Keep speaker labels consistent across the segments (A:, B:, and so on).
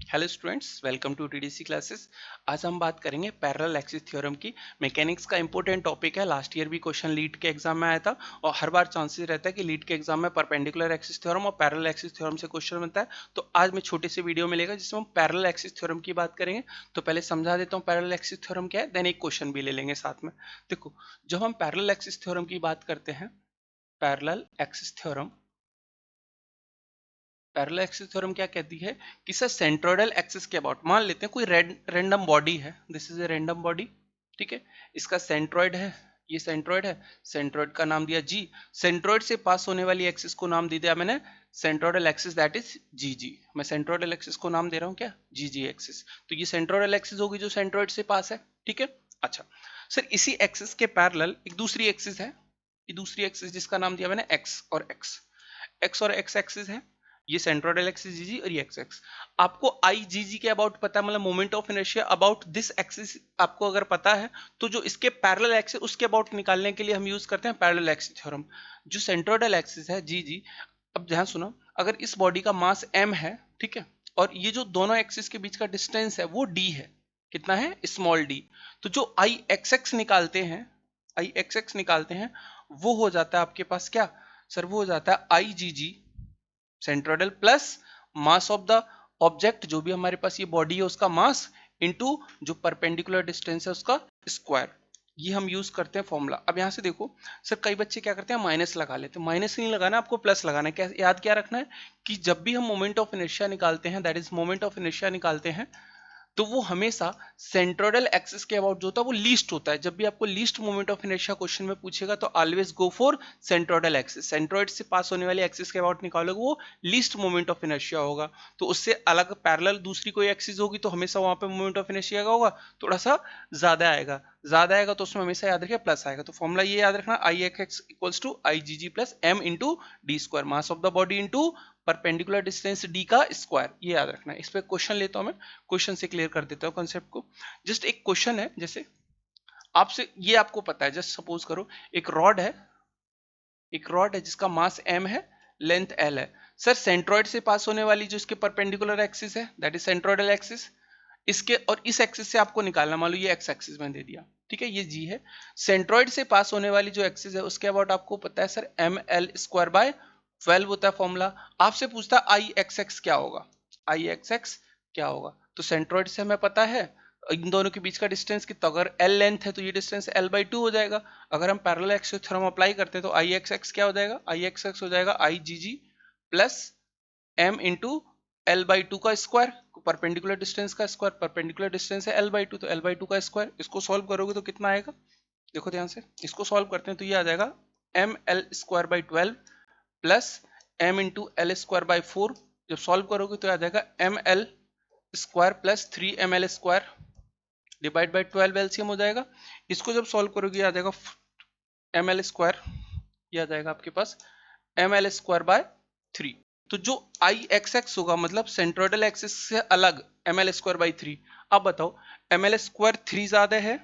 A: Hello students, welcome to TDC classes. आज हम बात करेंगे पैरेलल एक्सिस थ्योरम की। मैकेनिक्स का इंपॉर्टेंट टॉपिक है। लास्ट ईयर भी क्वेश्चन लीड के एग्जाम में आया था और हर बार चांसेस रहता है कि लीड के एग्जाम में परपेंडिकुलर एक्सिस थ्योरम और पैरेलल एक्सिस थ्योरम से क्वेश्चन बनता है। तो आज मैं छोटे से वीडियो मिलेगा जिसमें हम पैरेलल एक्सिस थ्योरम की बात करेंगे। तो पहले समझा देता हूँ पैरेलल एक्सिस थ्योरम क्या है, देन एक क्वेश्चन भी ले लेंगे साथ में। देखो, जब हम पैरेलल एक्सिस थ्योरम की बात करते हैं, parallel axis theorem parallel axis theorem क्या कहती है कि सर सेंट्रोइडल एक्सिस के अबाउट मान लेते हैं कोई रैंडम बॉडी है। This is a random body, ठीक है। इसका सेंट्रोइड है, ये सेंट्रोइड है। सेंट्रोइड का नाम दिया जी। सेंट्रोइड से पास होने वाली एक्सिस को नाम दे दिया मैंने सेंट्रोइडल एक्सिस, दैट इज जी जी। मैं सेंट्रोइडल एक्सिस को नाम दे रहा हूँ क्या, जी जी एक्सिस। तो ये सेंट्रोइडल एक्सिस होगी जो सेंट्रोइड से पास है, ठीक है। अच्छा सर, इसी एक्सिस के पैरेलल एक दूसरी एक्सिस है, ये दूसरी एक्सिस जिसका नाम दिया मैंने एक्स और एक्स। एक्स और एक्स एक्सिस है, ये सेंट्रोइडल एक्सिस जीजी और ये एक्स एक्स। आपको आई जी जी के अबाउट पता है, मतलब moment of inertia about this axis आपको अगर पता है तो जो इसके पैरेलल एक्सिस उसके अबाउट निकालने के लिए हम यूज करते हैं पैरेलल एक्सिस थ्योरम। जो सेंट्रोइडल एक्सिस है जी जी, अब ध्यान सुनो, अगर इस बॉडी का मास m है, ठीक है, और ये जो दोनों एक्सिस के बीच का डिस्टेंस है वो d है, कितना है, स्मॉल d। तो जो आई एक्स एक्स निकालते हैं, आई एक्स एक्स निकालते हैं, वो हो जाता है आपके पास क्या सर, वो हो जाता है I G G centroidal plus mass of the object, जो भी हमारे पास ये बॉडी है उसका मास, इनटू जो परपेंडिकुलर डिस्टेंस है उसका स्क्वायर। ये हम यूज करते हैं फॉर्मूला। अब यहां से देखो सर, कई बच्चे क्या करते हैं माइनस लगा लेते हैं। माइनस नहीं लगाना, आपको प्लस लगाना है। क्या याद क्या रखना है कि जब भी हम मोमेंट ऑफ इनर्शिया निकालते हैं, that is moment of inertia निकालते हैं, तो वो हमेशा सेंट्रोइडल एक्सिस के अबाउट जो होता है वो लीस्ट होता है। जब भी आपको least moment of inertia question में पूछेगा तो always go for centroidal axis. Centroid से पास होने वाली एक्सिस के अबाउट निकालोगे वो लीस्ट मोमेंट ऑफ इनर्शिया होगा। तो उससे अलग पैरेलल दूसरी कोई एक्सिस होगी तो हमेशा वहां पे मोमेंट ऑफ इनर्शिया का होगा थोड़ा सा ज्यादा आएगा, ज्यादा आएगा तो उसमें हमेशा याद रखिए प्लस आएगा। तो फॉर्मूला ये याद रखना, I X X equals to I G G plus M into D square, mass of the body into perpendicular distance D का स्क्वायर। ये याद रखना है। इस पे क्वेश्चन लेता हूं मैं, क्वेश्चन से क्लियर कर देता हूं कॉन्सेप्ट को। जस्ट एक क्वेश्चन है, जैसे आपसे ये आपको पता है, जस्ट सपोज करो एक रॉड है, एक रॉड है जिसका मास m है, लेंथ l है। सर सेंट्रोइड से पास होने वाली जो इसके परपेंडिकुलर एक्सिस है, दैट इज सेंट्रोइडल एक्सिस, इसके और इस एक्सिस से आपको निकालना। मान लो ये एक्स एक्सिस में दे दिया, ठीक है, ये जी है। सेंट्रोइड से पास होने वाली जो एक्सिस है उसके अबाउट आपको पता है sir M L square by 12 होता है फॉर्मूला। आपसे पूछता है आई एक्स एक्स क्या होगा, आई एक्स एक्स क्या होगा। तो सेंट्रोइड से हमें पता है इन दोनों के बीच का डिस्टेंस कितना, अगर l लेंथ है तो ये डिस्टेंस l/2 हो जाएगा। अगर हम पैरेलल एक्सिस थ्योरम अप्लाई करते हैं तो आई एक्स एक्स क्या हो जाएगा, आई एक्स एक्स हो जाएगा आई G G plus m into l/2 का स्क्वायर, परपेंडिकुलर डिस्टेंस का स्क्वायर, परपेंडिकुलर डिस्टेंस है l/2 तो l/2 का स्क्वायर। इसको सॉल्व करोगे तो कितना आएगा, देखो ध्यान से, इसको सॉल्व करते हैं तो ये आ जाएगा M L square by 12 plus m into L square by 4। जब सॉल्व करोगे तो आ जाएगा M L square plus 3ml square divide by 12 LCM हो जाएगा। इसको जब सॉल्व करोगे आ जाएगा ml स्क्वायर, ये आ जाएगा आपके पास ml स्क्वायर बाय 3। तो जो आई एक्स एक्स होगा मतलब सेंट्रोइडल एक्सिस से अलग ml स्क्वायर बाई 3। अब बताओ ml स्क्वायर 3 ज्यादा है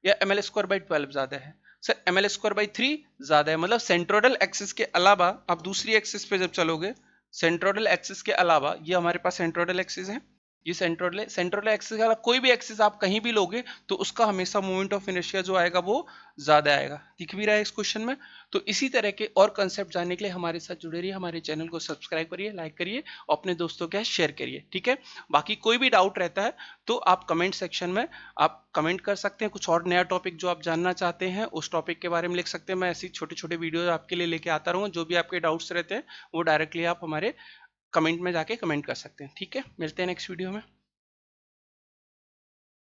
A: या ml स्क्वायर बाई 12 ज्यादा है। सर ml स्क्वायर बाई 3 ज्यादा है, मतलब सेंट्रोइडल एक्सिस के अलावा आप दूसरी एक्सिस पे जब चलोगे, सेंट्रोइडल एक्सिस के अलावा ये हमारे पास सेंट्रोइडल एक्सिस है, ये सेंट्रोइडल एक्सिस का कोई भी एक्सिस आप कहीं भी लोगे तो उसका हमेशा मोमेंट ऑफ इनर्शिया जो आएगा वो ज्यादा आएगा। दिख भी रहा है इस क्वेश्चन में। तो इसी तरह के और कंसेप्ट जानने के लिए हमारे साथ जुड़े रहिए, हमारे चैनल को सब्सक्राइब करिए, लाइक करिए और अपने दोस्तों के साथ शेयर करिए, ठीक है। बाकी कोई भी डाउट रहता है तो आप कमेंट सेक्शन में आप कमेंट कर सकते हैं। कुछ और नया टॉपिक जो आप जानना चाहते हैं उस टॉपिक के बारे में लिख सकते हैं। मैं ऐसी छोटे छोटे वीडियो आपके लिए लेके आता रहूँगा। जो भी आपके डाउट्स रहते हैं वो डायरेक्टली आप हमारे कमेंट में जाके कमेंट कर सकते हैं, ठीक है। मिलते हैं नेक्स्ट वीडियो में।